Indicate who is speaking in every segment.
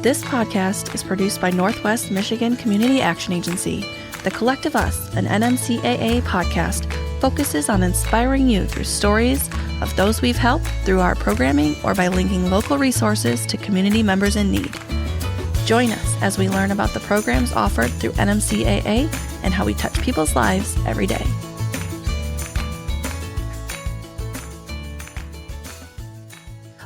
Speaker 1: This podcast is produced by Northwest Michigan Community Action Agency. The Collective Us, an NMCAA podcast, focuses on inspiring you through stories of those we've helped through our programming or by linking local resources to community members in need. Join us as we learn about the programs offered through NMCAA and how we touch people's lives every day.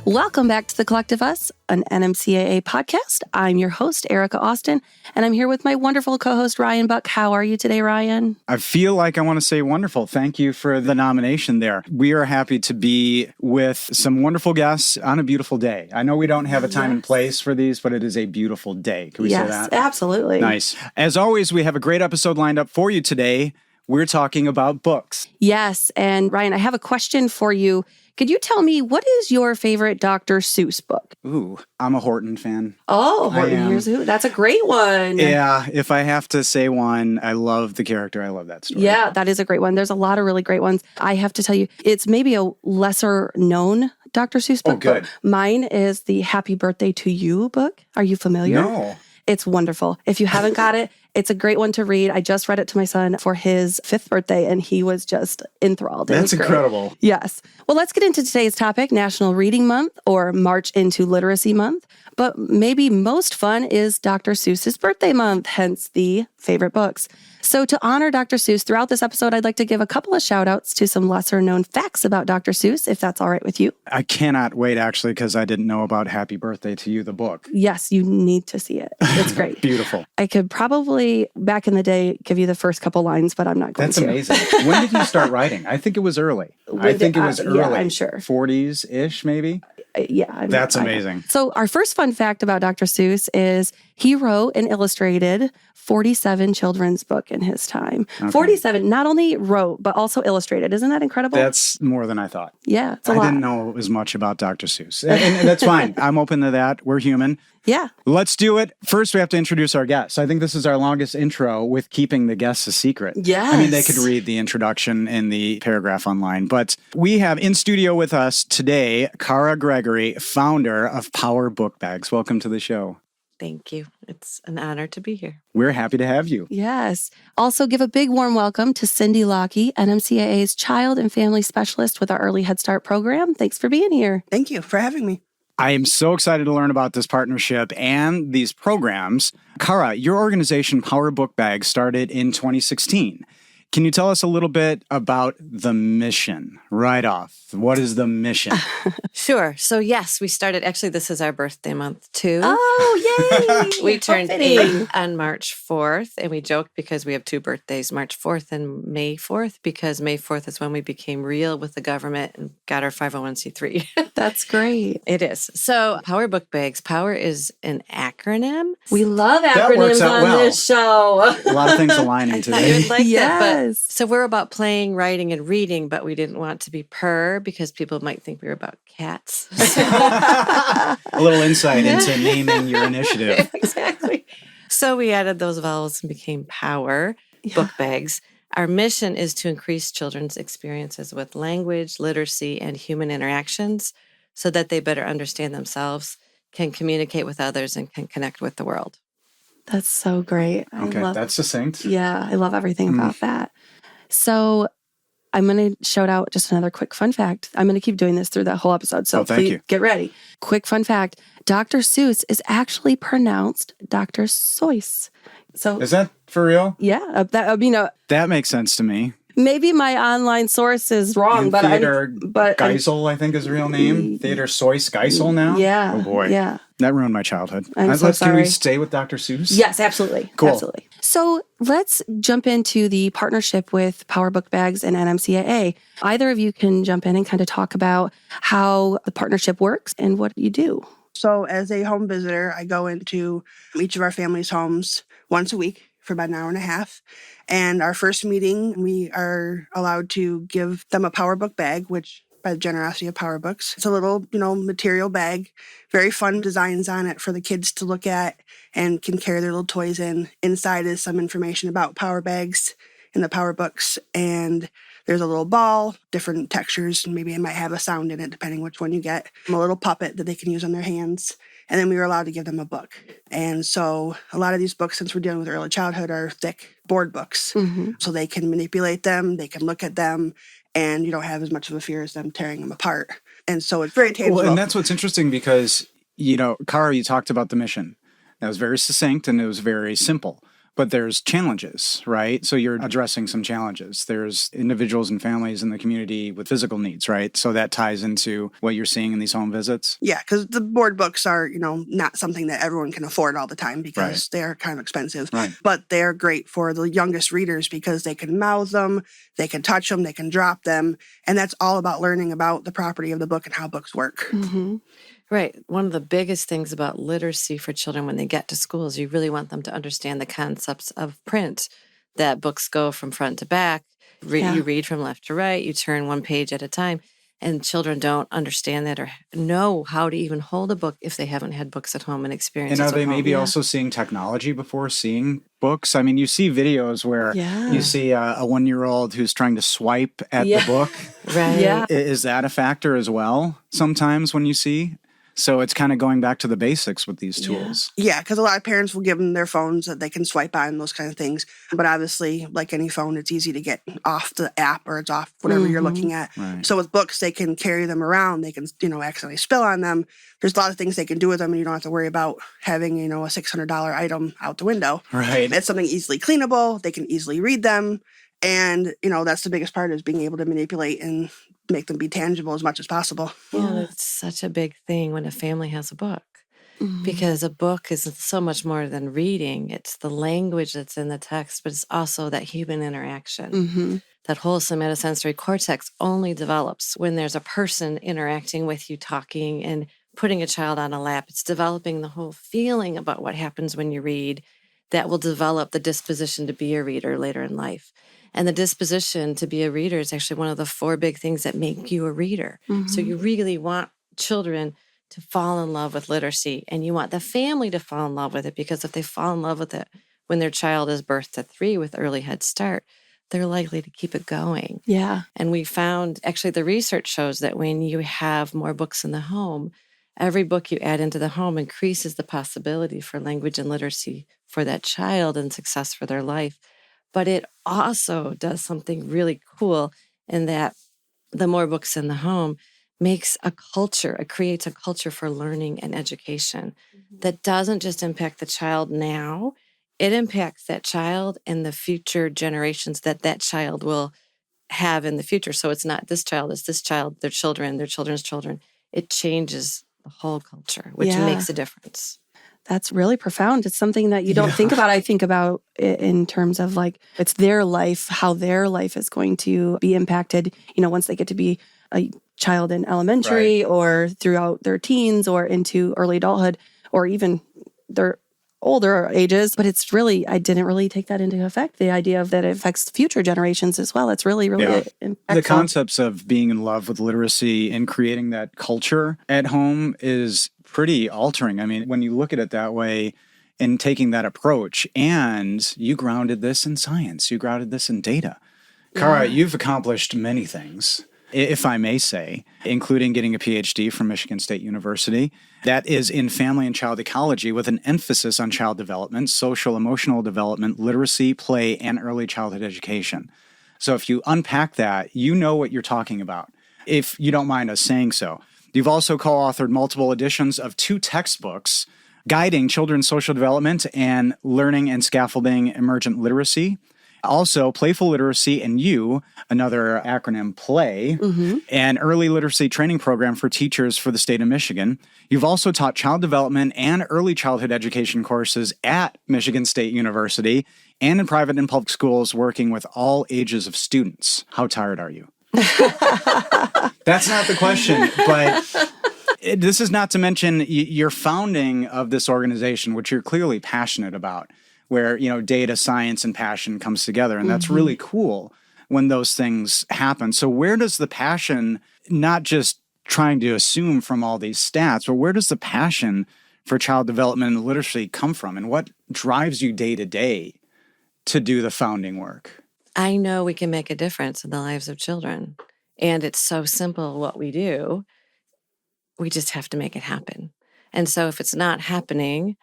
Speaker 1: Welcome back to The Collective Us, an NMCAA podcast. I'm your host, Erica Austin, and I'm here with my wonderful co-host, Ryan Buck. How are you today, Ryan?
Speaker 2: I feel like I want to say wonderful. Thank you for the nomination there. We are happy to be with some wonderful guests on a beautiful day. I know we don't have a time and place for these, but it is a beautiful day. Can we say that?
Speaker 1: Yes, absolutely.
Speaker 2: Nice. As always, we have a great episode lined up for you today. We're talking about books.
Speaker 1: Yes, and Ryan, I have a question for you. Could you tell me, what is your favorite Dr. Seuss book?
Speaker 2: Ooh, I'm a Horton fan.
Speaker 1: Oh, Horton Hears Who. That's a great one.
Speaker 2: Yeah, if I have to say one, I love the character. I love that story.
Speaker 1: Yeah, that is a great one. There's a lot of really great ones. I have to tell you, it's maybe a lesser known Dr. Seuss book.
Speaker 2: Oh, good.
Speaker 1: Mine is the Happy Birthday to You book. Are you familiar?
Speaker 2: No.
Speaker 1: It's wonderful. If you haven't got it, it's a great one to read. I just read it to my son for his 5th birthday, and he was just enthralled.
Speaker 2: That's incredible.
Speaker 1: Yes. Well, let's get into today's topic, National Reading Month, or March into Literacy Month. But maybe most fun is Dr. Seuss's birthday month, hence the favorite books. So to honor Dr. Seuss, throughout this episode, I'd like to give a couple of shout outs to some lesser known facts about Dr. Seuss, if that's all right with you.
Speaker 2: I cannot wait, actually, because I didn't know about Happy Birthday to You, the book.
Speaker 1: Yes, you need to see it. It's great.
Speaker 2: Beautiful.
Speaker 1: I could probably, back in the day, give you the first couple lines, but I'm not going to.
Speaker 2: That's amazing. When did you start writing? I think it was early. I think it was early.
Speaker 1: Yeah, I'm sure.
Speaker 2: 40s-ish, maybe?
Speaker 1: Yeah.
Speaker 2: That's amazing.
Speaker 1: So our first fun fact about Dr. Seuss is he wrote and illustrated 47 children's book in his time. Okay. 47, not only wrote, but also illustrated. Isn't that incredible?
Speaker 2: That's more than I thought.
Speaker 1: Yeah, it's a lot.
Speaker 2: I didn't know as much about Dr. Seuss. And that's fine. I'm open to that. We're human.
Speaker 1: Yeah.
Speaker 2: Let's do it. First, we have to introduce our guests. I think this is our longest intro with keeping the guests a secret.
Speaker 1: Yes.
Speaker 2: I mean, they could read the introduction in the paragraph online. But we have in studio with us today, Cara Gregory, founder of Power Book Bags. Welcome to the show.
Speaker 3: Thank you. It's an honor to be here.
Speaker 2: We're happy to have you.
Speaker 1: Yes. Also give a big warm welcome to Cyndi Lockey, NMCAA's Child and Family Specialist with our Early Head Start program. Thanks for being here.
Speaker 4: Thank you for having me.
Speaker 2: I am so excited to learn about this partnership and these programs. Cara, your organization, Power Book Bags, started in 2016. Can you tell us a little bit about the mission right off? What is the mission?
Speaker 3: Sure. So yes, we started, actually, this is our birthday month too.
Speaker 1: Oh, yay!
Speaker 3: We turned 8 on March 4th, and we joked because we have 2 birthdays, March 4th and May 4th, because May 4th is when we became real with the government and got our 501c3.
Speaker 1: That's great.
Speaker 3: It is. So Power Book Bags, Power is an acronym.
Speaker 1: We love
Speaker 2: That works
Speaker 1: acronyms
Speaker 2: out
Speaker 1: on
Speaker 2: well.
Speaker 1: this show.
Speaker 2: A lot of things aligning today.
Speaker 3: You would like that, but
Speaker 1: Yes.
Speaker 3: so we're about playing, writing, and reading, but we didn't want to be purr because people might think we were about cats.
Speaker 2: A little insight into naming your initiative.
Speaker 3: Exactly. So we added those vowels and became Power Book Bags. Our mission is to increase children's experiences with language, literacy, and human interactions so that they better understand themselves, can communicate with others, and can connect with the world.
Speaker 1: That's so great.
Speaker 2: Okay, that's succinct.
Speaker 1: Yeah, I love everything about that. So I'm going to shout out just another quick fun fact. I'm going to keep doing this through that whole episode. So
Speaker 2: thank
Speaker 1: please
Speaker 2: you.
Speaker 1: Get ready. Quick fun fact. Dr. Seuss is actually pronounced Dr. Seuss. So
Speaker 2: Is that for real?
Speaker 1: yeah,
Speaker 2: That makes sense to me.
Speaker 1: maybe my online source is wrong,
Speaker 2: And
Speaker 1: but
Speaker 2: Theodor Geisel, I think is his real name. Theodor Seuss Geisel now?
Speaker 1: Yeah.
Speaker 2: Oh boy.
Speaker 1: Yeah.
Speaker 2: That ruined my childhood.
Speaker 1: I'm so
Speaker 2: Can we
Speaker 1: sorry.
Speaker 2: stay with Dr. Seuss?
Speaker 1: Yes, absolutely.
Speaker 2: Cool.
Speaker 1: Absolutely. So let's jump into the partnership with Power Book Bags and NMCAA. Either of you can jump in and kind of talk about how the partnership works and what you do.
Speaker 4: So as a home visitor, I go into each of our family's homes once a week for about an hour and a half. And our first meeting, we are allowed to give them a Power Book bag, which by the generosity of Power Books. It's a little, material bag, very fun designs on it for the kids to look at and can carry their little toys in. Inside is some information about Power Bags in the Power Books. And There's a little ball, different textures. Maybe it might have a sound in it, depending which one you get. A little puppet that they can use on their hands. And then we were allowed to give them a book. And so a lot of these books, since we're dealing with early childhood, are thick board books. So they can manipulate them, they can look at them, and you don't have as much of a fear as them tearing them apart. And so it's very tangible.
Speaker 2: Well, and that's what's interesting because, Cara, you talked about the mission. That was very succinct and it was very simple. But there's challenges, right? So you're addressing some challenges. There's individuals and families in the community with physical needs, right? So that ties into what you're seeing in these home visits?
Speaker 4: Yeah, because the board books are, not something that everyone can afford all the time because they're kind of expensive.
Speaker 2: Right.
Speaker 4: But they're great for the youngest readers because they can mouth them, they can touch them, they can drop them. And that's all about learning about the property of the book and how books work.
Speaker 3: Right. One of the biggest things about literacy for children when they get to school is you really want them to understand the concepts of print, that books go from front to back. You read from left to right. You turn one page at a time. And children don't understand that or know how to even hold a book if they haven't had books at home and experiences.
Speaker 2: And are they
Speaker 3: at home.
Speaker 2: maybe also seeing technology before seeing books? I mean, you see videos where you see a 1-year-old who's trying to swipe at the book.
Speaker 3: Right.
Speaker 1: Yeah.
Speaker 2: Is that a factor as well sometimes when you see? So it's kind of going back to the basics with these tools.
Speaker 4: Yeah, because a lot of parents will give them their phones that they can swipe on, those kind of things. But obviously, like any phone, it's easy to get off the app or it's off whatever you're looking at.
Speaker 2: Right.
Speaker 4: So with books, they can carry them around. They can, accidentally spill on them. There's a lot of things they can do with them, and you don't have to worry about having, a $600 item out the window.
Speaker 2: Right.
Speaker 4: It's something easily cleanable. They can easily read them. And, that's the biggest part is being able to manipulate and make them be tangible as much as possible.
Speaker 3: Yeah, that's such a big thing when a family has a book. Because a book is so much more than reading. It's the language that's in the text, but it's also that human interaction. That whole somatosensory cortex only develops when there's a person interacting with you, talking and putting a child on a lap. It's developing the whole feeling about what happens when you read that will develop the disposition to be a reader later in life. And the disposition to be a reader is actually one of the 4 big things that make you a reader. So you really want children to fall in love with literacy, and you want the family to fall in love with it, because if they fall in love with it when their child is birthed at 3 with early Head Start, they're likely to keep it going.
Speaker 1: Yeah.
Speaker 3: And we found, actually the research shows that when you have more books in the home, every book you add into the home increases the possibility for language and literacy for that child and success for their life. But it also does something really cool in that the more books in the home makes a culture, it creates a culture for learning and education that doesn't just impact the child now, it impacts that child and the future generations that child will have in the future. So it's not this child, it's this child, their children, their children's children. It changes the whole culture, which makes a difference.
Speaker 1: That's really profound. It's something that you don't think about. I think about it in terms of it's their life, how their life is going to be impacted, once they get to be a child in elementary or throughout their teens or into early adulthood or even their older ages. But it's really, I didn't really take that into effect. The idea of that it affects future generations as well. It's really, really impactful.
Speaker 2: The concepts of being in love with literacy and creating that culture at home is pretty altering. I mean, when you look at it that way and taking that approach, and you grounded this in science, you grounded this in data. Cara, you've accomplished many things, if I may say, including getting a PhD from Michigan State University. That is in family and child ecology with an emphasis on child development, social emotional development, literacy, play, and early childhood education. So if you unpack that, you know what you're talking about, if you don't mind us saying so. You've also co-authored multiple editions of 2 textbooks guiding children's social development and learning and scaffolding emergent literacy. Also, Playful Literacy and You, another acronym, PLAY, an early literacy training program for teachers for the state of Michigan. You've also taught child development and early childhood education courses at Michigan State University and in private and public schools working with all ages of students. How tired are you? That's not the question, but this is not to mention your founding of this organization, which you're clearly passionate about, where, data, science, and passion comes together. And that's really cool when those things happen. So where does the passion, not just trying to assume from all these stats, but where does the passion for child development and literacy come from? And what drives you day to day to do the founding work?
Speaker 3: I know we can make a difference in the lives of children. And it's so simple what we do. We just have to make it happen. And so if it's not happening,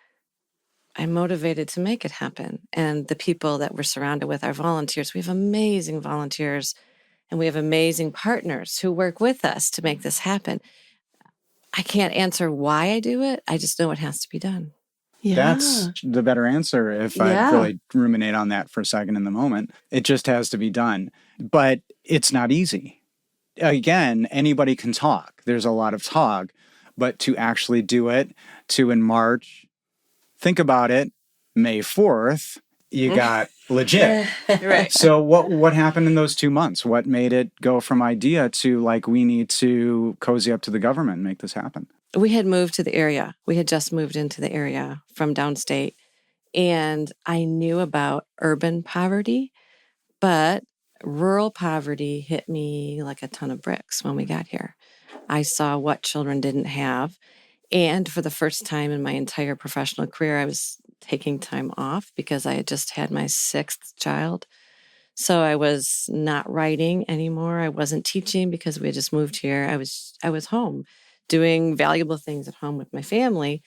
Speaker 3: I'm motivated to make it happen. And the people that we're surrounded with are volunteers. We have amazing volunteers and we have amazing partners who work with us to make this happen. I can't answer why I do it. I just know it has to be done.
Speaker 1: Yeah.
Speaker 2: That's the better answer if I really ruminate on that for a second in the moment. It just has to be done. But it's not easy. Again, anybody can talk. There's a lot of talk. But to actually do it, to in March, think about it, May 4th, you got legit.
Speaker 3: Right.
Speaker 2: So what happened in those 2 months? What made it go from idea to like, we need to cozy up to the government and make this happen?
Speaker 3: We had moved to the area. We had just moved into the area from downstate. And I knew about urban poverty, but rural poverty hit me like a ton of bricks when we got here. I saw what children didn't have. And for the first time in my entire professional career, I was taking time off because I had just had my 6th child. So I was not writing anymore. I wasn't teaching because we had just moved here. I was home doing valuable things at home with my family.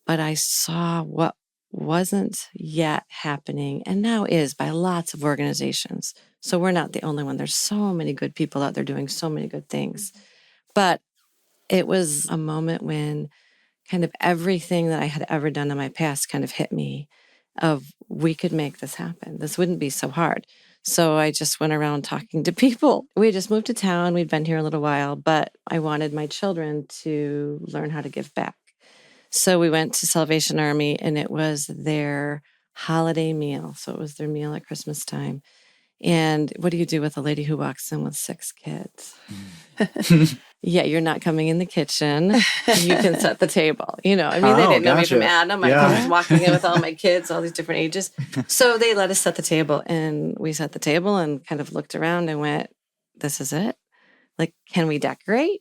Speaker 3: But I saw what wasn't yet happening and now is by lots of organizations. So we're not the only one. There's so many good people out there doing so many good things. But it was a moment when kind of everything that I had ever done in my past kind of hit me of we could make this happen. This wouldn't be so hard. So I just went around talking to people. We had just moved to town. We'd been here a little while, but I wanted my children to learn how to give back. So we went to Salvation Army and it was their holiday meal. So it was their meal at Christmas time. And what do you do with a lady who walks in with 6 kids? Yeah, you're not coming in the kitchen. You can set the table. You know, I mean, they didn't know me from Adam. I was walking in with all my kids, all these different ages. So they let us set the table. And we set the table and kind of looked around and went, this is it? Like, can we decorate?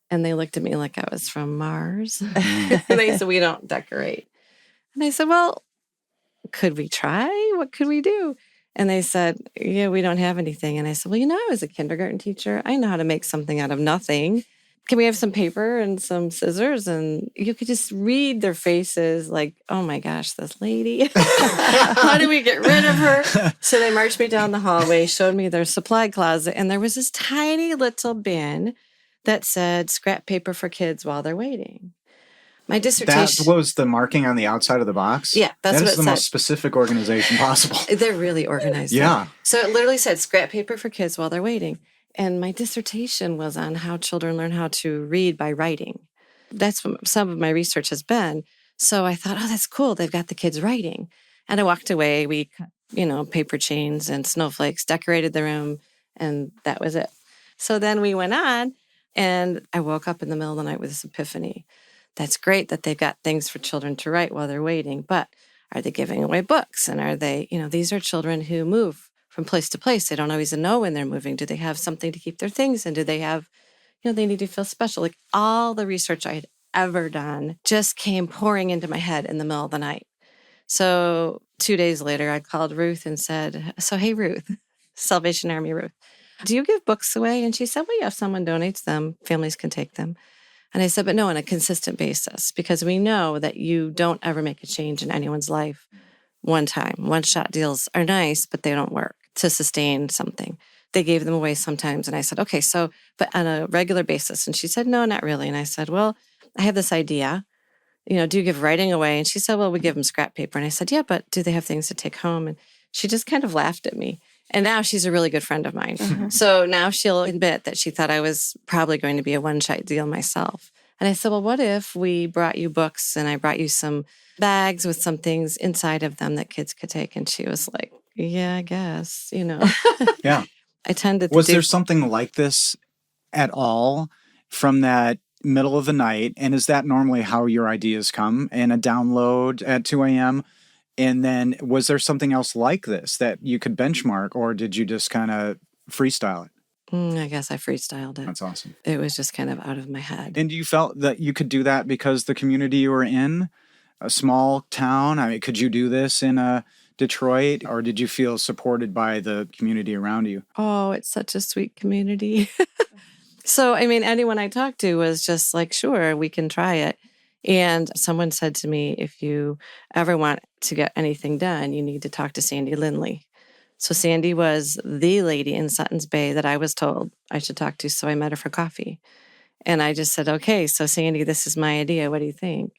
Speaker 3: And they looked at me like I was from Mars. And they said, we don't decorate. And I said, well, could we try? What could we do? And they said, yeah, we don't have anything. And I said, well, you know, I was a kindergarten teacher. I know how to make something out of nothing. Can we have some paper and some scissors? And you could just read their faces like, oh my gosh, this lady. How do we get rid of her? So they marched me down the hallway, showed me their supply closet. And there was this tiny little bin that said scrap paper for kids while they're waiting. My dissertation.
Speaker 2: That was the marking on the outside of the box?
Speaker 3: Yeah, that's what it said.
Speaker 2: That is the most specific organization possible.
Speaker 3: They're really organized.
Speaker 2: Yeah.
Speaker 3: So it literally said scrap paper for kids while they're waiting. And my dissertation was on how children learn how to read by writing. That's what some of my research has been. So I thought, oh, that's cool. They've got the kids writing. And I walked away. We cut, paper chains and snowflakes, decorated the room, and that was it. So then we went on, and I woke up in the middle of the night with this epiphany. That's great that they've got things for children to write while they're waiting, but are they giving away books? And are they, these are children who move from place to place. They don't always know when they're moving. Do they have something to keep their things in? Do they have, they need to feel special? Like all the research I had ever done just came pouring into my head in the middle of the night. So 2 days later, I called Ruth and said, so hey, Ruth, Salvation Army Ruth, do you give books away? And she said, well, yeah, if someone donates them, families can take them. And I said, but no, on a consistent basis, because we know that you don't ever make a change in anyone's life one time. One-shot deals are nice, but they don't work to sustain something. They gave them away sometimes. And I said, okay, so, but on a regular basis. And she said, no, not really. And I said, well, I have this idea. Do you give writing away? And she said, well, we give them scrap paper. And I said, yeah, but do they have things to take home? And she just kind of laughed at me. And now she's a really good friend of mine. Mm-hmm. So now she'll admit that she thought I was probably going to be a one-shot deal myself. And I said, well, what if we brought you books and I brought you some bags with some things inside of them that kids could take? And she was like, yeah, I guess,
Speaker 2: Yeah.
Speaker 3: I tended to
Speaker 2: Was there something like this at all from that middle of the night? And is that normally how your ideas come in a download at 2 a.m.? And then was there something else like this that you could benchmark, or did you just kind of freestyle it?
Speaker 3: I guess I freestyled it.
Speaker 2: That's awesome.
Speaker 3: It was just kind of out of my head.
Speaker 2: And you felt that you could do that because the community you were in, a small town? I mean, could you do this in a Detroit, or did you feel supported by the community around you?
Speaker 3: Oh, it's such a sweet community. So, I mean, anyone I talked to was just like, sure, we can try it. And someone said to me, if you ever want to get anything done, you need to talk to Cyndi Lindley. So Cyndi was the lady in Suttons Bay that I was told I should talk to. So I met her for coffee. And I just said, okay, so Cyndi, this is my idea. What do you think?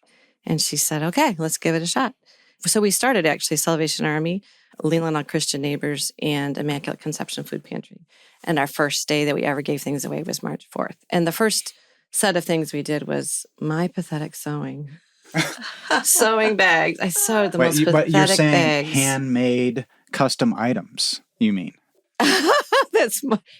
Speaker 3: And she said, okay, let's give it a shot. So we started actually Salvation Army, Leland Christian Neighbors, and Immaculate Conception Food Pantry. And our first day that we ever gave things away was March 4th. And the first set of things we did was my pathetic sewing. Sewing bags. I sewed the most pathetic
Speaker 2: but you're saying
Speaker 3: bags.
Speaker 2: Handmade custom items, you mean?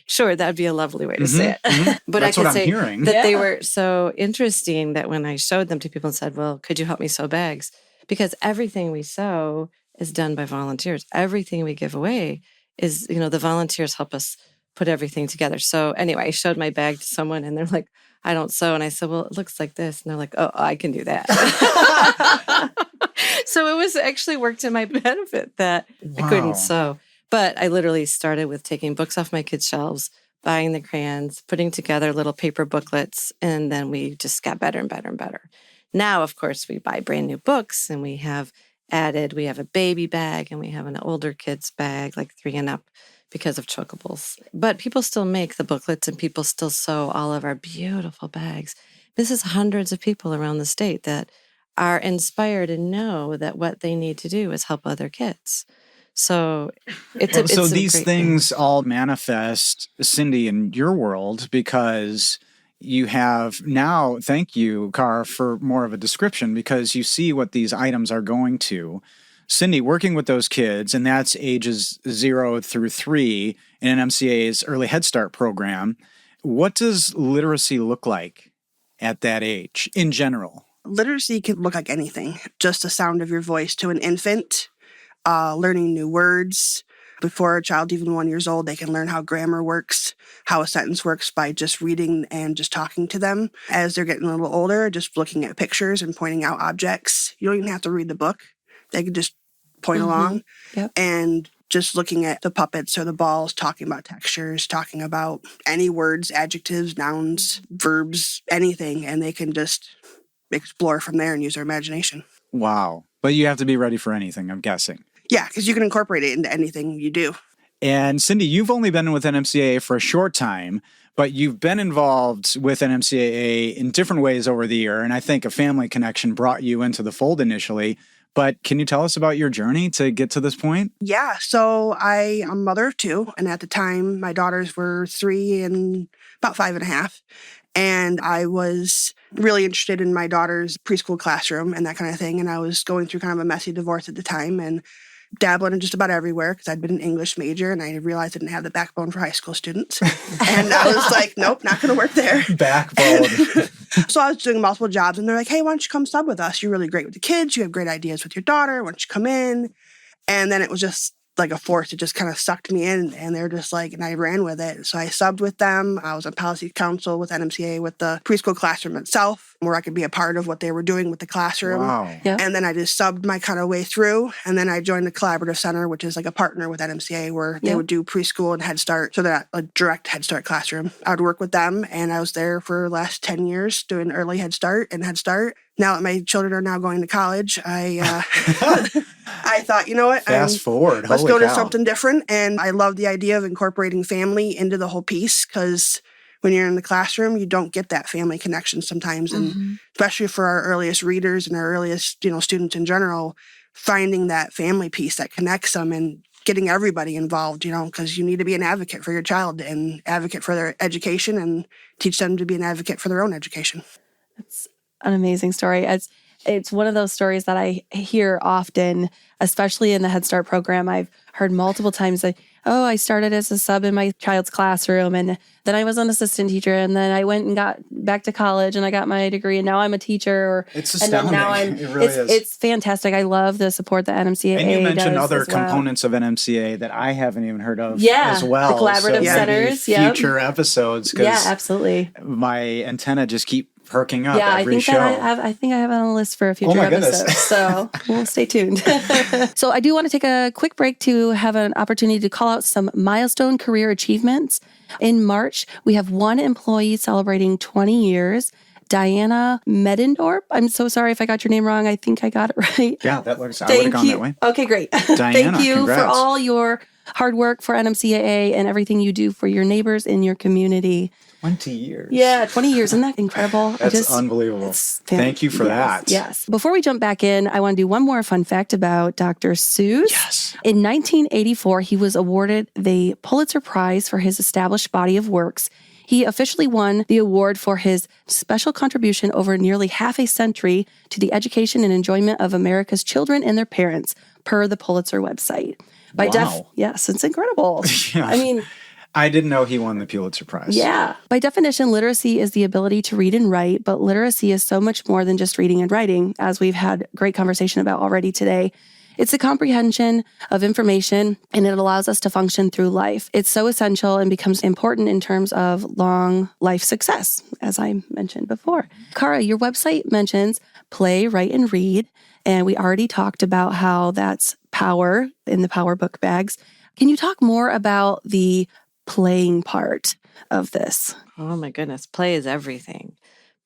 Speaker 3: Sure, that'd be a lovely way to say it.
Speaker 2: Mm-hmm.
Speaker 3: But
Speaker 2: That's
Speaker 3: I could
Speaker 2: what I'm
Speaker 3: say
Speaker 2: hearing.
Speaker 3: that they were so interesting that when I showed them to people and said, well, could you help me sew bags? Because everything we sew is done by volunteers. Everything we give away is, the volunteers help us put everything together. So anyway, I showed my bag to someone and they're like, I don't sew. And I said, well, it looks like this. And they're like, oh, I can do that. So it was actually worked to my benefit that I couldn't sew. But I literally started with taking books off my kids' shelves, buying the crayons, putting together little paper booklets, and then we just got better and better and better. Now, of course, we buy brand new books, and we have a baby bag, and we have an older kid's bag, like 3 and up, because of chokables. But people still make the booklets, and people still sew all of our beautiful bags. This is hundreds of people around the state that are inspired and know that what they need to do is help other kids. So
Speaker 2: so these things all manifest, Cyndi, in your world because you have now, thank you, Cara, for more of a description, because you see what these items are going to. Cyndi, working with those kids, and that's ages 0 through 3 in NMCAA's Early Head Start program, what does literacy look like at that age in general?
Speaker 4: Literacy can look like anything. Just the sound of your voice to an infant. Learning new words. Before a child even 1 year old, they can learn how grammar works, how a sentence works by just reading and just talking to them. As they're getting a little older, just looking at pictures and pointing out objects. You don't even have to read the book. They can just point along.
Speaker 3: Yep.
Speaker 4: And just looking at the puppets or the balls, talking about textures, talking about any words, adjectives, nouns, verbs, anything. And they can just explore from there and use their imagination.
Speaker 2: Wow. But you have to be ready for anything, I'm guessing.
Speaker 4: Yeah, because you can incorporate it into anything you do.
Speaker 2: And Cyndi, you've only been with NMCAA for a short time, but you've been involved with NMCAA in different ways over the year. And I think a family connection brought you into the fold initially. But can you tell us about your journey to get to this point?
Speaker 4: Yeah, so I'm a mother of 2. And at the time, my daughters were 3 and about 5.5. And I was really interested in my daughter's preschool classroom and that kind of thing. And I was going through kind of a messy divorce at the time and dabbling in just about everywhere because I'd been an English major and I realized I didn't have the backbone for high school students. And I was like, nope, not going to work there.
Speaker 2: Backbone.
Speaker 4: So I was doing multiple jobs and they're like, hey, why don't you come sub with us? You're really great with the kids. You have great ideas with your daughter. Why don't you come in? And then it was just like a force. It just kind of sucked me in and they're just like, and I ran with it. So I subbed with them. I was on policy council with NMCAA with the preschool classroom itself, where I could be a part of what they were doing with the classroom.
Speaker 2: Wow.
Speaker 3: Yep.
Speaker 4: And then I just subbed my kind of way through. And then I joined the Collaborative Center, which is like a partner with NMCAA where they would do preschool and Head Start. So that a direct Head Start classroom. I would work with them. And I was there for the last 10 years doing early Head Start and Head Start. Now that my children are now going to college, I thought, you know what?
Speaker 2: Fast forward.
Speaker 4: Let's
Speaker 2: Holy
Speaker 4: go to
Speaker 2: cow.
Speaker 4: something different. And I love the idea of incorporating family into the whole piece because when you're in the classroom, you don't get that family connection sometimes. And especially for our earliest readers and our earliest, students in general, finding that family piece that connects them and getting everybody involved, because you need to be an advocate for your child and advocate for their education and teach them to be an advocate for their own education.
Speaker 1: It's an amazing story. It's one of those stories that I hear often, especially in the Head Start program. I've heard multiple times that, I started as a sub in my child's classroom, and then I was an assistant teacher, and then I went and got back to college, and I got my degree, and now I'm a teacher.
Speaker 2: It's astounding. It really is.
Speaker 1: It's fantastic. I love the support that NMCAA
Speaker 2: And you mentioned
Speaker 1: does
Speaker 2: other
Speaker 1: as well.
Speaker 2: components of NMCAA that I haven't even heard of
Speaker 1: Yeah,
Speaker 2: as well.
Speaker 1: the collaborative
Speaker 2: so maybe
Speaker 1: centers. Yep.
Speaker 2: Future episodes. 'Cause
Speaker 1: Yeah, absolutely.
Speaker 2: my antenna just keep perking up
Speaker 1: Yeah,
Speaker 2: every
Speaker 1: I think
Speaker 2: show.
Speaker 1: that I think I have it on a list for a future
Speaker 2: my goodness.
Speaker 1: episode. So we'll stay tuned. So I do want to take a quick break to have an opportunity to call out some milestone career achievements. In March, we have one employee celebrating 20 years. Diana Medendorp. I'm so sorry if I got your name wrong. I think I got it right.
Speaker 2: Yeah, that works. I would have gone that way.
Speaker 1: Okay, great.
Speaker 2: Diana,
Speaker 1: Thank you
Speaker 2: congrats.
Speaker 1: for all your hard work for NMCAA and everything you do for your neighbors in your community.
Speaker 2: 20 years.
Speaker 1: Yeah, 20 years. Isn't that incredible?
Speaker 2: That's unbelievable. Thank you for that.
Speaker 1: Yes. Before we jump back in, I want to do one more fun fact about Dr. Seuss.
Speaker 2: Yes.
Speaker 1: In 1984, he was awarded the Pulitzer Prize for his established body of works. He officially won the award for his special contribution over nearly half a century to the education and enjoyment of America's children and their parents, per the Pulitzer website.
Speaker 2: Wow.
Speaker 1: Yes, it's incredible.
Speaker 2: Yeah.
Speaker 1: I mean,
Speaker 2: I didn't know he won the Pulitzer Prize.
Speaker 1: yeah. By definition, literacy is the ability to read and write, but literacy is so much more than just reading and writing, as we've had great conversation about already today. It's a comprehension of information, and it allows us to function through life. It's so essential and becomes important in terms of long life success, as I mentioned before. Cara, your website mentions play, write, and read, and we already talked about how that's power in the Power Book Bags. Can you talk more about the playing part of this?
Speaker 3: Oh my goodness. Play is everything.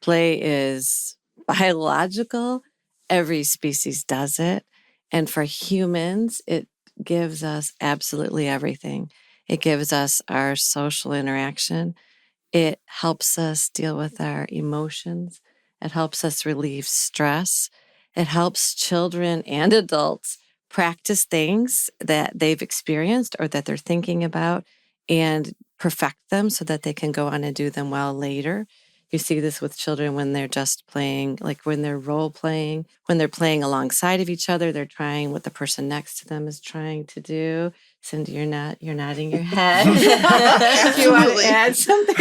Speaker 3: Play is biological. Every species does it. And for humans, it gives us absolutely everything. It gives us our social interaction. It helps us deal with our emotions. It helps us relieve stress. It helps children and adults practice things that they've experienced or that they're thinking about and perfect them so that they can go on and do them well later. You see this with children when they're just playing, like when they're role playing, when they're playing alongside of each other, they're trying what the person next to them is trying to do. Cyndi, you're nodding your head. Do you want to add something?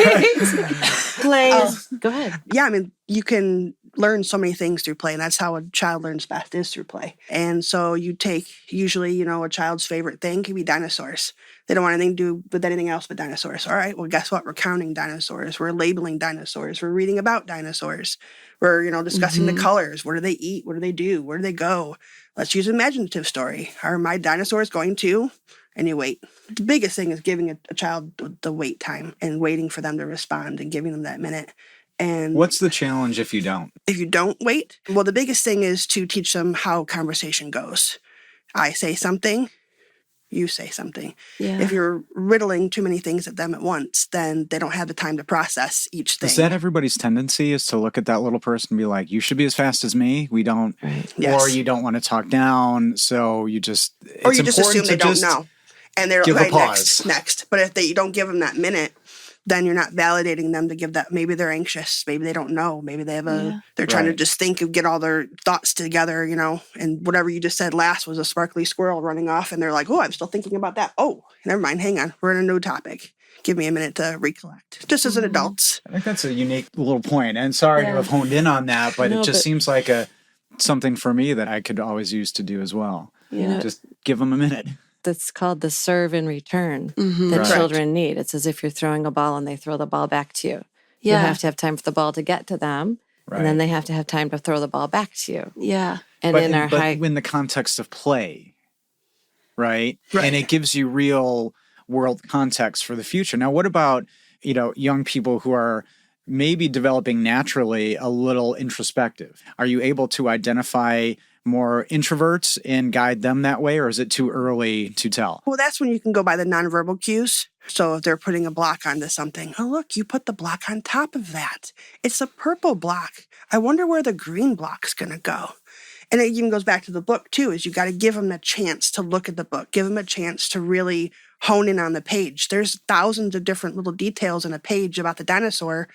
Speaker 3: Go ahead.
Speaker 4: Yeah, I mean, you can learn so many things through play, and that's how a child learns best, is through play. And so you take, usually, a child's favorite thing can be dinosaurs. They don't want anything to do with anything else but dinosaurs. All right, well, guess what? We're counting dinosaurs. We're labeling dinosaurs. We're reading about dinosaurs. We're, discussing the colors. What do they eat? What do they do? Where do they go? Let's use an imaginative story. Are my dinosaurs going to? And you wait. The biggest thing is giving a child the wait time and waiting for them to respond and giving them that minute. And
Speaker 2: what's the challenge if you don't?
Speaker 4: If you don't wait, well, the biggest thing is to teach them how conversation goes. I say something, you say something.
Speaker 1: Yeah.
Speaker 4: If you're riddling too many things at them at once, then they don't have the time to process each thing.
Speaker 2: Is that everybody's tendency, is to look at that little person and be like, you should be as fast as me? We don't.
Speaker 3: Right.
Speaker 4: Yes.
Speaker 2: Or you don't want to talk down, so you just...
Speaker 4: Or you just assume they don't know. And they're
Speaker 2: like,
Speaker 4: next. But if you don't give them that minute, then you're not validating them to give that. Maybe they're anxious. Maybe they don't know. Maybe they have they're trying to just think and get all their thoughts together, and whatever you just said last was a sparkly squirrel running off. And they're like, oh, I'm still thinking about that. Oh, never mind. Hang on. We're in a new topic. Give me a minute to recollect. Just as an adult.
Speaker 2: I think that's a unique little point. And sorry to have honed in on that, but it just seems like something for me that I could always use to do as well.
Speaker 1: Yeah.
Speaker 2: Just give them a minute.
Speaker 3: That's called the serve and return
Speaker 1: Mm-hmm.
Speaker 3: that children need. It's as if you're throwing a ball and they throw the ball back to you. You have to have time for the ball to get to them, and then they have to have time to throw the ball back to you.
Speaker 1: Yeah.
Speaker 3: And
Speaker 2: but in the context of play, right? And it gives you real world context for the future. Now, what about, young people who are maybe developing naturally a little introspective? Are you able to identify more introverts and guide them that way, or is it too early to tell?
Speaker 4: Well, that's when you can go by the nonverbal cues. So if they're putting a block onto something, oh, look, you put the block on top of that. It's a purple block. I wonder where the green block's going to go. And it even goes back to the book, too, is you got to give them a chance to look at the book, give them a chance to really hone in on the page. There's thousands of different little details in a page about the dinosaur.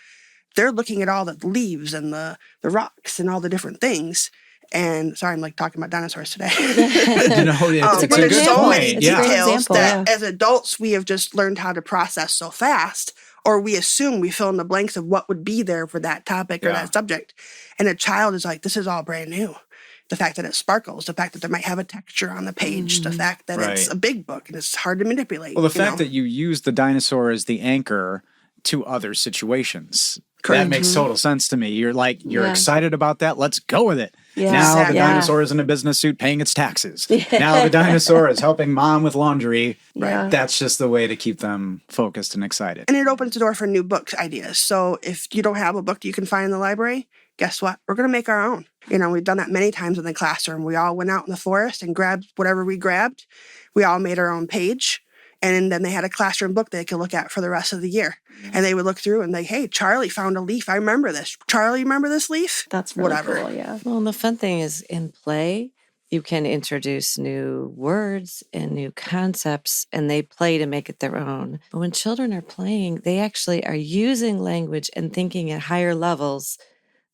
Speaker 4: They're looking at all the leaves and the rocks and all the different things. And sorry, I'm talking about dinosaurs today.
Speaker 2: But
Speaker 4: there's so many
Speaker 2: point.
Speaker 4: details that as adults, we have just learned how to process so fast, or we assume we fill in the blanks of what would be there for that topic or that subject. And a child is like, this is all brand new. The fact that it sparkles, the fact that there might have a texture on the page, the fact that it's a big book and it's hard to manipulate.
Speaker 2: Well, the fact that you use the dinosaur as the anchor to other situations. That makes total sense to me. You're excited about that. Let's go with it.
Speaker 1: Yeah.
Speaker 2: Now the dinosaur is in a business suit paying its taxes. Now the dinosaur is helping mom with laundry.
Speaker 1: Yeah.
Speaker 2: That's just the way to keep them focused and excited.
Speaker 4: And it opens the door for new book ideas. So if you don't have a book you can find in the library, guess what? We're going to make our own. We've done that many times in the classroom. We all went out in the forest and grabbed whatever we grabbed. We all made our own page. And then they had a classroom book they could look at for the rest of the year. And they would look through and like, hey, Charlie found a leaf. I remember this. Charlie, remember this leaf?
Speaker 1: That's really cool, yeah.
Speaker 3: Well, and the fun thing is in play, you can introduce new words and new concepts, and they play to make it their own. But when children are playing, they actually are using language and thinking at higher levels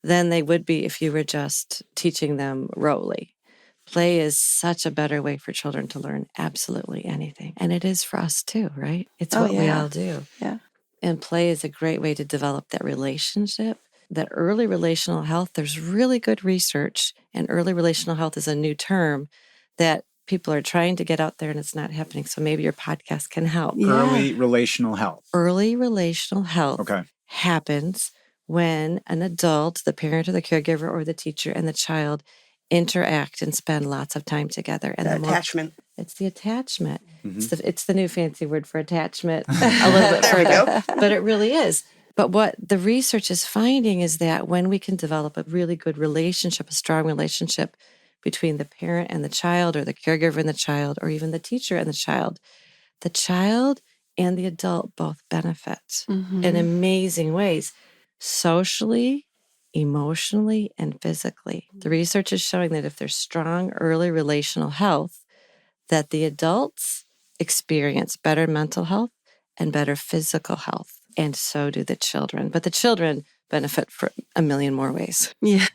Speaker 3: than they would be if you were just teaching them rowly. Play is such a better way for children to learn absolutely anything. And it is for us too, right? It's what we all do.
Speaker 1: Yeah.
Speaker 3: And play is a great way to develop that relationship, that early relational health. There's really good research, and early relational health is a new term that people are trying to get out there and it's not happening. So maybe your podcast can help.
Speaker 1: Yeah.
Speaker 2: Early relational health.
Speaker 3: Early relational health happens when an adult, the parent or the caregiver or the teacher, and the child interact and spend lots of time together. And
Speaker 4: the attachment.
Speaker 3: It's the attachment. It's the new fancy word for attachment a little bit further. But it really is. But what the research is finding is that when we can develop a really good relationship, a strong relationship between the parent and the child, or the caregiver and the child, or even the teacher and the child and the adult both benefit in amazing ways, socially, emotionally, and physically. The research is showing that if there's strong early relational health, that the adults experience better mental health and better physical health, and so do the children. But the children benefit for a million more ways.
Speaker 1: Yeah.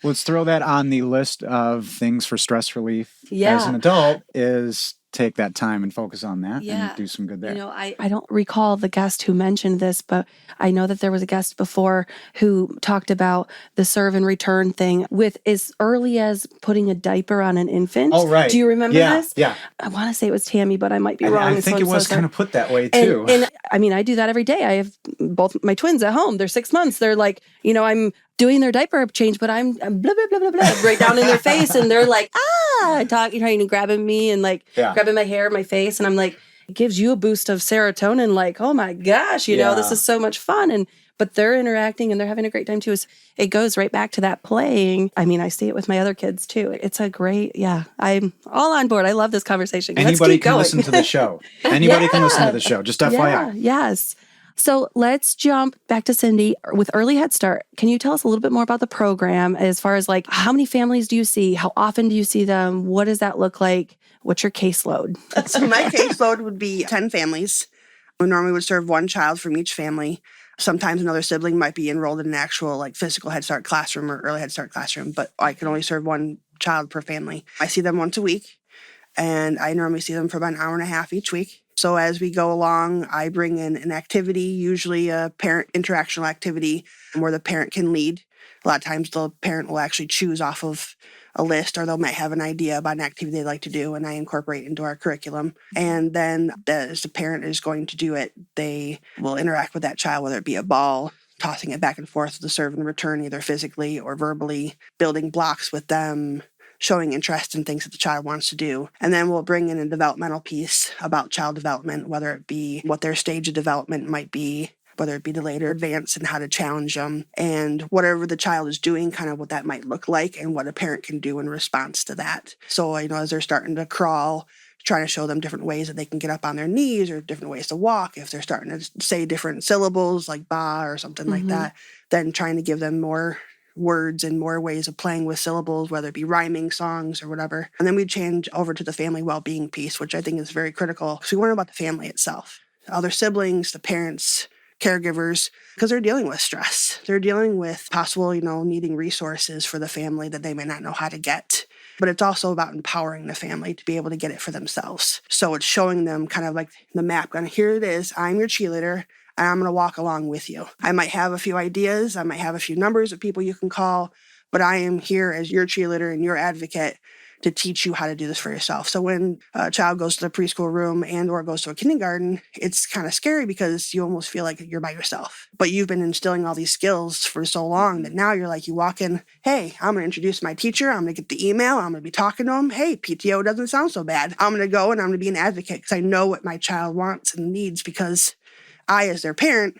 Speaker 2: Let's throw that on the list of things for stress relief
Speaker 1: Yeah.
Speaker 2: as an adult is take that time and focus on that and do some good there.
Speaker 1: I don't recall the guest who mentioned this, but I know that there was a guest before who talked about the serve and return thing with as early as putting a diaper on an infant.
Speaker 2: Oh, right.
Speaker 1: Do you remember this?
Speaker 2: Yeah.
Speaker 1: I want to say it was Tammy, but I might be wrong.
Speaker 2: I think it was kind of put that way too.
Speaker 1: And I mean, I do that every day. I have both my twins at home. They're 6 months. They're like, I'm doing their diaper change, but I'm blah, blah, blah, blah, blah, right down in their face. And they're like, trying to grabbing me and grabbing my hair, my face. And I'm like, it gives you a boost of serotonin. Like, oh my gosh, this is so much fun. But they're interacting and they're having a great time too. It goes right back to that playing. I mean, I see it with my other kids too. It's a great, I'm all on board. I love this conversation.
Speaker 2: Anybody can listen to the show. Anybody can listen to the show. Just FYI.
Speaker 1: Yes. So let's jump back to Cyndi with Early Head Start. Can you tell us a little bit more about the program as far as how many families do you see? How often do you see them? What does that look like? What's your caseload?
Speaker 4: So my caseload would be 10 families. We normally would serve one child from each family. Sometimes another sibling might be enrolled in an actual physical Head Start classroom or Early Head Start classroom, but I can only serve one child per family. I see them once a week, and I normally see them for about an hour and a half each week. So as we go along, I bring in an activity, usually a parent interactional activity where the parent can lead. A lot of times the parent will actually choose off of a list, or they might have an idea about an activity they'd like to do, and I incorporate into our curriculum. And then as the parent is going to do it, they will interact with that child, whether it be a ball, tossing it back and forth with the serve and return, either physically or verbally, building blocks with them, showing interest in things that the child wants to do. And then we'll bring in a developmental piece about child development, whether it be what their stage of development might be, whether it be delayed or advanced, and how to challenge them, and whatever the child is doing, kind of what that might look like and what a parent can do in response to that. So, as they're starting to crawl, trying to show them different ways that they can get up on their knees or different ways to walk. If they're starting to say different syllables like ba or something like that, then trying to give them more words and more ways of playing with syllables, whether it be rhyming songs or whatever. And then we change over to the family well-being piece, which I think is very critical. So we learn about the family itself, other siblings, the parents, caregivers, because they're dealing with stress. They're dealing with possible, needing resources for the family that they may not know how to get. But it's also about empowering the family to be able to get it for themselves. So it's showing them kind of like the map, going, here it is, I'm your cheerleader, and I'm going to walk along with you. I might have a few ideas, I might have a few numbers of people you can call, but I am here as your cheerleader and your advocate to teach you how to do this for yourself. So when a child goes to the preschool room and or goes to a kindergarten, it's kind of scary because you almost feel like you're by yourself. But you've been instilling all these skills for so long that now you're like, you walk in, hey, I'm going to introduce my teacher. I'm going to get the email. I'm going to be talking to him. Hey, PTO doesn't sound so bad. I'm going to go and I'm going to be an advocate because I know what my child wants and needs because I, as their parent,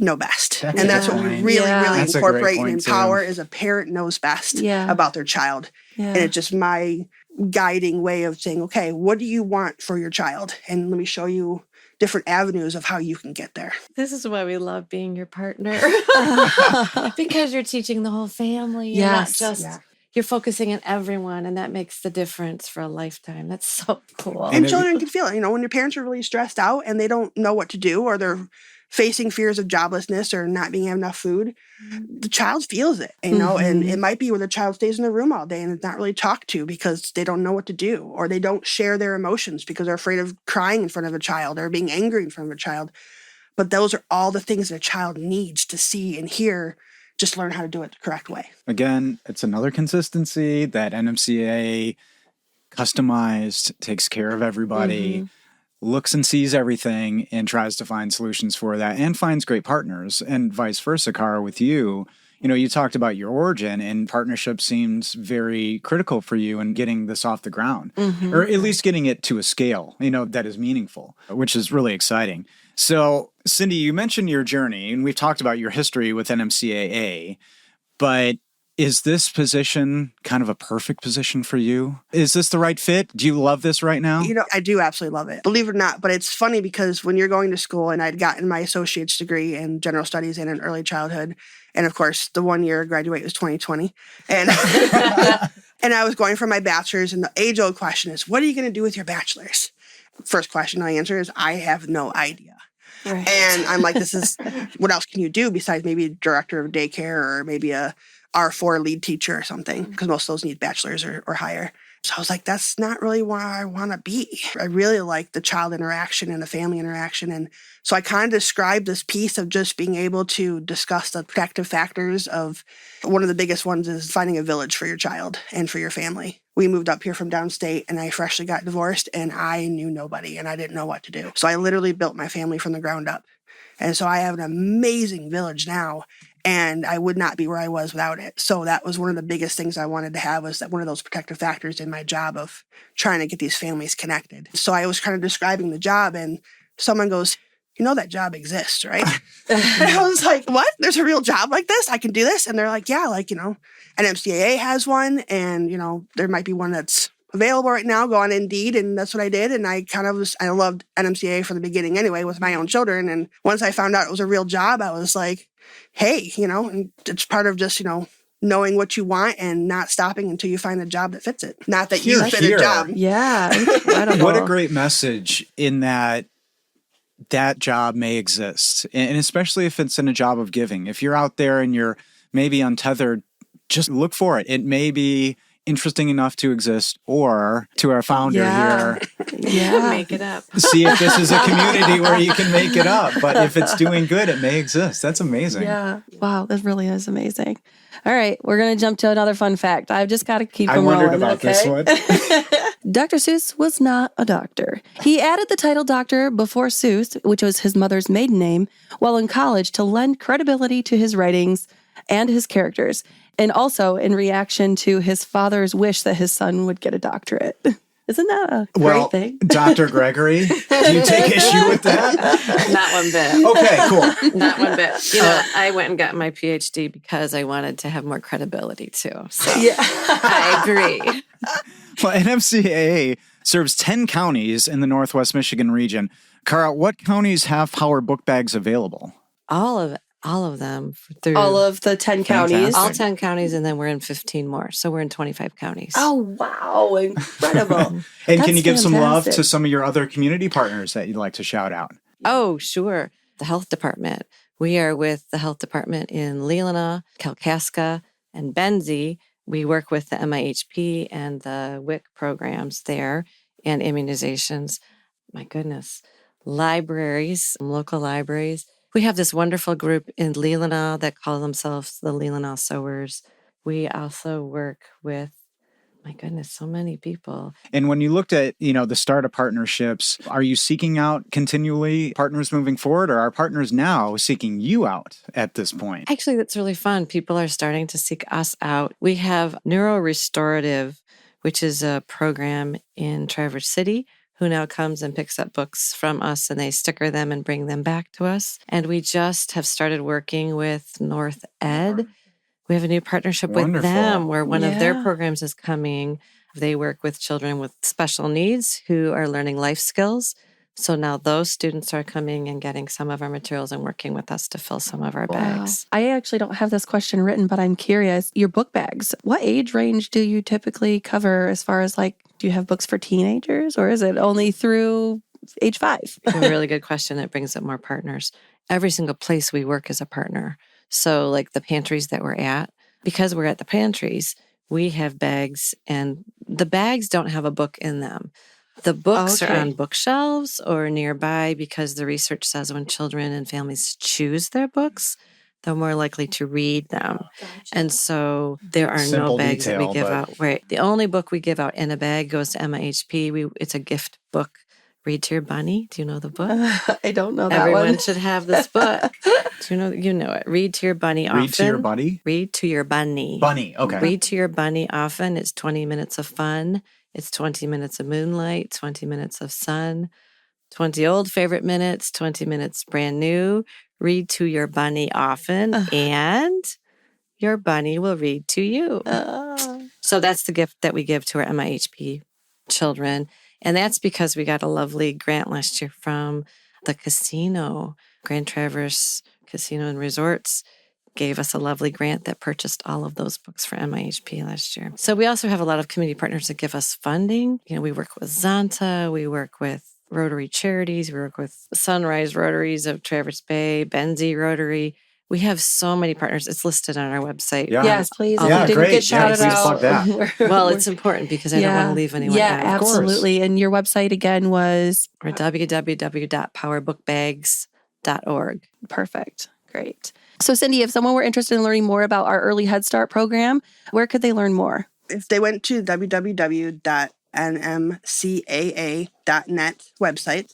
Speaker 4: know best. And that's what we really
Speaker 2: That's
Speaker 4: incorporate and empower is a parent knows best about their child. And it's just my guiding way of saying, okay, what do you want for your child? And let me show you different avenues of how you can get there.
Speaker 3: This is why we love being your partner. Because you're teaching the whole family.
Speaker 1: Yes.
Speaker 3: And not just you're focusing on everyone, and that makes the difference for a lifetime. That's so cool.
Speaker 4: And children can feel it. When your parents are really stressed out and they don't know what to do, or they're facing fears of joblessness or not being enough food, the child feels it, and it might be where the child stays in the room all day and is not really talked to because they don't know what to do, or they don't share their emotions because they're afraid of crying in front of a child or being angry in front of a child. But those are all the things that a child needs to see and hear. Just learn how to do it the correct way.
Speaker 2: Again, it's another consistency that NMCAA customized, takes care of everybody, looks and sees everything and tries to find solutions for that and finds great partners, and vice versa, Cara, with you. You talked about your origin, and partnership seems very critical for you in getting this off the ground, or at least getting it to a scale, that is meaningful, which is really exciting. So, Cyndi, you mentioned your journey, and we've talked about your history with NMCAA, but is this position kind of a perfect position for you? Is this the right fit? Do you love this right now?
Speaker 4: I do absolutely love it. Believe it or not, but it's funny because when you're going to school, and I'd gotten my associate's degree in general studies and in early childhood, and of course, the 1 year I graduate was 2020, and and I was going for my bachelor's, and the age-old question is, what are you going to do with your bachelor's? First question I answer is, I have no idea. Right. And I'm like, this is, what else can you do besides maybe director of daycare or maybe a R4 lead teacher or something, because most of those need bachelor's or higher. So I was like, that's not really where I want to be. I really like the child interaction and the family interaction. And so I kind of described this piece of just being able to discuss the protective factors of, one of the biggest ones is finding a village for your child and for your family. We moved up here from downstate, and I freshly got divorced, and I knew nobody and I didn't know what to do. So I literally built my family from the ground up. And so I have an amazing village now, and I would not be where I was without it. So that was one of the biggest things I wanted to have, was that one of those protective factors in my job of trying to get these families connected. So I was kind of describing the job, and someone goes, that job exists, right? And I was like, what? There's a real job like this? I can do this? And they're like, yeah, NMCAA has one, and, there might be one that's available right now. Go on Indeed. And that's what I did. And I loved NMCAA from the beginning anyway with my own children. And once I found out it was a real job, I was like, hey, and it's part of just, knowing what you want and not stopping until you find a job that fits it. Not that you fit a job.
Speaker 1: Yeah. Incredible.
Speaker 2: What a great message in that job may exist. And especially if it's in a job of giving. If you're out there and you're maybe untethered, just look for it. It may be interesting enough to exist, or to our founder here,
Speaker 3: make it up.
Speaker 2: See if this is a community where you can make it up. But if it's doing good, it may exist. That's amazing.
Speaker 1: Yeah. Wow. That really is amazing. All right. We're going to jump to another fun fact. I've just got to keep them rolling.
Speaker 2: I wondered about this one.
Speaker 1: Dr. Seuss was not a doctor. He added the title doctor before Seuss, which was his mother's maiden name, while in college to lend credibility to his writings and his characters, and also in reaction to his father's wish that his son would get a doctorate. Isn't that a great thing?
Speaker 2: Dr. Gregory, do you take issue with that?
Speaker 3: Not one bit.
Speaker 2: Okay, cool.
Speaker 3: Not one bit. I went and got my PhD because I wanted to have more credibility too. So I agree.
Speaker 2: Well, NMCAA serves 10 counties in the Northwest Michigan region. Cara, what counties have Power Book Bags available?
Speaker 3: All of them.
Speaker 1: All of the 10 counties?
Speaker 3: All 10 counties, and then we're in 15 more. So we're in 25 counties.
Speaker 1: Oh, wow. Incredible.
Speaker 2: And can you give some love to some of your other community partners that you'd like to shout out?
Speaker 3: Oh, sure. The health department. We are with the health department in Leelanau, Kalkaska, and Benzie. We work with the MIHP and the WIC programs there, and immunizations. My goodness. Libraries, local libraries. We have this wonderful group in Leelanau that call themselves the Leelanau Sewers. We also work with, My goodness, so many people.
Speaker 2: And when you looked at, the start of partnerships, are you seeking out continually partners moving forward, or are partners now seeking you out at this point?
Speaker 3: Actually, that's really fun. People are starting to seek us out. We have Neuro Restorative, which is a program in Traverse City, who now comes and picks up books from us and they sticker them and bring them back to us. And we just have started working with North Ed. We have a new partnership with them where one of their programs is coming. They work with children with special needs who are learning life skills. So now those students are coming and getting some of our materials and working with us to fill some of our bags.
Speaker 1: I actually don't have this question written, but I'm curious. Your book bags, what age range do you typically cover as far as do you have books for teenagers or is it only through age 5?
Speaker 3: A really good question. It brings up more partners. Every single place we work is a partner. So the pantries that we're at, because we're at the pantries, we have bags and the bags don't have a book in them. The books are on bookshelves or nearby because the research says when children and families choose their books, they're more likely to read them. Gotcha. And so there are no bags that we give out. Right. The only book we give out in a bag goes to MIHP. It's a gift book. Read to Your Bunny. Do you know the book?
Speaker 1: I don't know that
Speaker 3: Everyone
Speaker 1: one.
Speaker 3: should have this book. You know it. Read to Your Bunny often.
Speaker 2: Read to Your Bunny?
Speaker 3: Read to Your Bunny.
Speaker 2: Bunny, okay.
Speaker 3: Read to Your Bunny often. It's 20 minutes of fun. It's 20 minutes of moonlight, 20 minutes of sun, 20 old favorite minutes, 20 minutes brand new. Read to Your Bunny often, and your bunny will read to you. So that's the gift that we give to our MIHP children. And that's because we got a lovely grant last year from the casino. Grand Traverse Casino and Resorts gave us a lovely grant that purchased all of those books for MIHP last year. So we also have a lot of community partners that give us funding. We work with Zonta, we work with Rotary Charities, we work with Sunrise Rotaries of Traverse Bay, Benzie Rotary. We have so many partners. It's listed on our website.
Speaker 2: Yeah.
Speaker 1: Yes, please.
Speaker 2: Yeah,
Speaker 1: If you didn't get shouted
Speaker 2: please
Speaker 1: out.
Speaker 2: plug that.
Speaker 3: Well, it's important because I don't want to leave anyone out.
Speaker 1: Yeah, absolutely. And your website again was?
Speaker 3: Or www.powerbookbags.org.
Speaker 1: Perfect. Great. So Cyndi, if someone were interested in learning more about our Early Head Start program, where could they learn more?
Speaker 4: If they went to www.nmcaa.net website,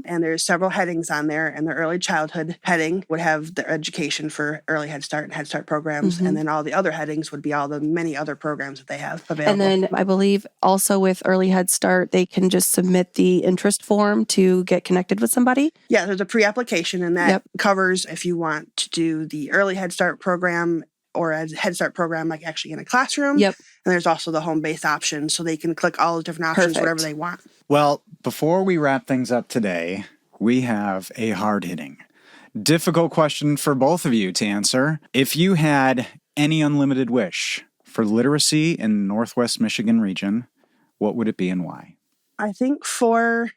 Speaker 4: and there's several headings on there, and the early childhood heading would have the education for Early Head Start and Head Start programs, and then all the other headings would be all the many other programs that they have available.
Speaker 1: And then I believe also with Early Head Start, they can just submit the interest form to get connected with somebody?
Speaker 4: Yeah, there's a pre-application, and that covers if you want to do the Early Head Start program or a Head Start program actually in a classroom.
Speaker 1: Yep.
Speaker 4: And there's also the home-based option, so they can click all the different options, whatever they want.
Speaker 2: Well, before we wrap things up today, we have a hard-hitting, difficult question for both of you to answer. If you had any unlimited wish for literacy in the Northwest Michigan region, what would it be and why?
Speaker 4: I think for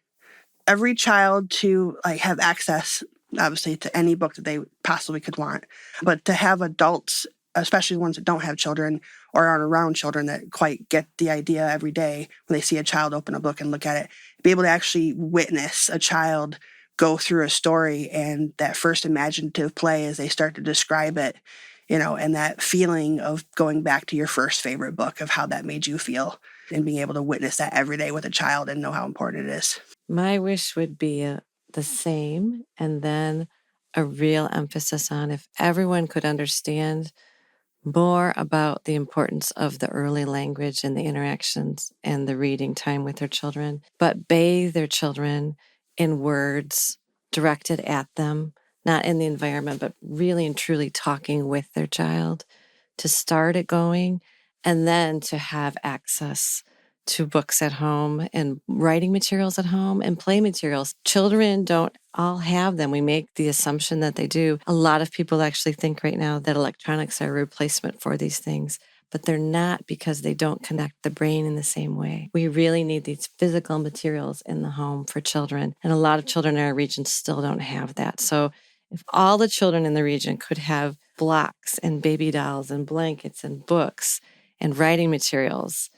Speaker 4: every child to have access, obviously, to any book that they possibly could want, but to have adults, especially ones that don't have children or aren't around children that quite get the idea every day when they see a child open a book and look at it, be able to actually witness a child go through a story and that first imaginative play as they start to describe it, and that feeling of going back to your first favorite book of how that made you feel and being able to witness that every day with a child and know how important it is.
Speaker 3: My wish would be the same, and then a real emphasis on if everyone could understand more about the importance of the early language and the interactions and the reading time with their children, but bathe their children in words directed at them, not in the environment, but really and truly talking with their child to start it going, and then to have access to books at home and writing materials at home and play materials. Children don't all have them. We make the assumption that they do. A lot of people actually think right now that electronics are a replacement for these things, but they're not because they don't connect the brain in the same way. We really need these physical materials in the home for children, and a lot of children in our region still don't have that. So if all the children in the region could have blocks and baby dolls and blankets and books and writing materials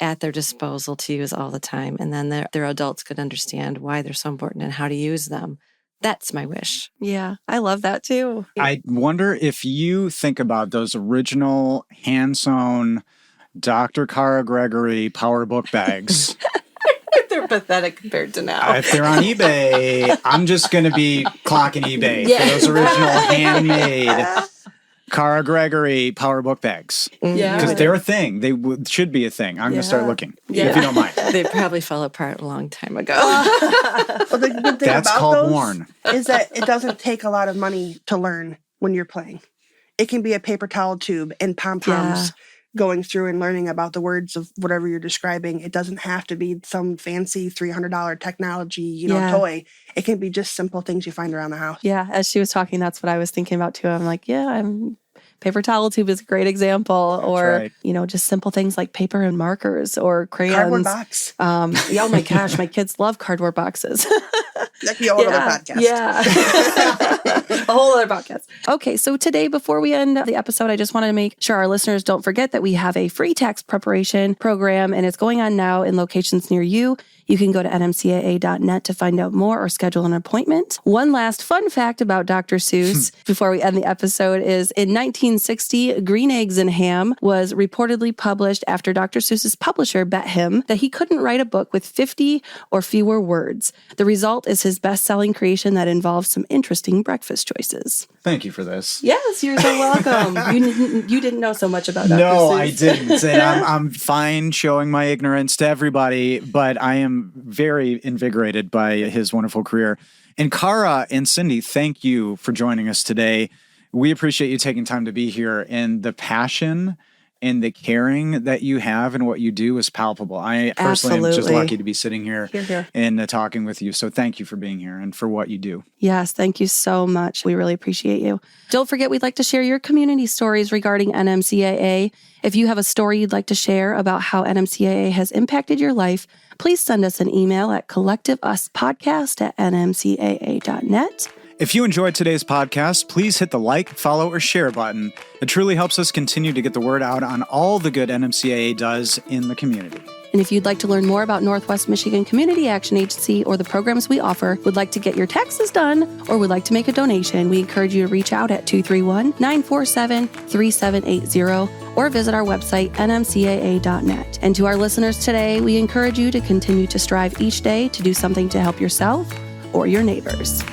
Speaker 3: at their disposal to use all the time, and then their adults could understand why they're so important and how to use them. That's my wish.
Speaker 1: Yeah, I love that too.
Speaker 2: I wonder if you think about those original hand-sewn Dr. Cara Gregory Power Book Bags.
Speaker 3: They're pathetic compared to now.
Speaker 2: If they're on eBay, I'm just going to be clocking eBay for those original handmade Cara Gregory Power Book Bags.
Speaker 1: Yeah.
Speaker 2: Because they're a thing. They should be a thing. I'm going to start looking, if you don't mind.
Speaker 3: They probably fell apart a long time ago.
Speaker 4: Well, the good thing
Speaker 2: That's
Speaker 4: about
Speaker 2: called
Speaker 4: those
Speaker 2: worn.
Speaker 4: is that it doesn't take a lot of money to learn when you're playing. It can be a paper towel tube and pom-poms going through and learning about the words of whatever you're describing. It doesn't have to be some fancy $300 technology, toy. It can be just simple things you find around the house.
Speaker 1: Yeah, as she was talking, that's what I was thinking about too. I'm like, paper towel tube is a great example, or just simple things like paper and markers or crayons.
Speaker 4: Cardboard box.
Speaker 1: Oh my gosh, my kids love cardboard boxes.
Speaker 4: That could be a whole other podcast.
Speaker 1: Yeah. A whole other podcast. Okay, so today, before we end the episode, I just wanted to make sure our listeners don't forget that we have a free tax preparation program, and it's going on now in locations near you. You can go to nmcaa.net to find out more or schedule an appointment. One last fun fact about Dr. Seuss before we end the episode is in 1960, Green Eggs and Ham was reportedly published after Dr. Seuss's publisher bet him that he couldn't write a book with 50 or fewer words. The result is his best-selling creation that involves some interesting breakfast choices.
Speaker 2: Thank you for this.
Speaker 1: Yes, you're so welcome. You didn't know so much about Dr. Seuss.
Speaker 2: No, I didn't. And I'm fine showing my ignorance to everybody, but I am very invigorated by his wonderful career. And Cara and Cyndi, thank you for joining us today. We appreciate you taking time to be here, and the passion and the caring that you have and what you do is palpable. I personally am just lucky to be sitting here and talking with you. So thank you for being here and for what you do.
Speaker 1: Yes, thank you so much. We really appreciate you. Don't forget, we'd like to share your community stories regarding NMCAA. If you have a story you'd like to share about how NMCAA has impacted your life, please send us an email at collectiveuspodcast@nmcaa.net.
Speaker 2: If you enjoyed today's podcast, please hit the like, follow, or share button. It truly helps us continue to get the word out on all the good NMCAA does in the community.
Speaker 1: And if you'd like to learn more about Northwest Michigan Community Action Agency or the programs we offer, would like to get your taxes done, or would like to make a donation, we encourage you to reach out at 231-947-3780 or visit our website, nmcaa.net. And to our listeners today, we encourage you to continue to strive each day to do something to help yourself or your neighbors.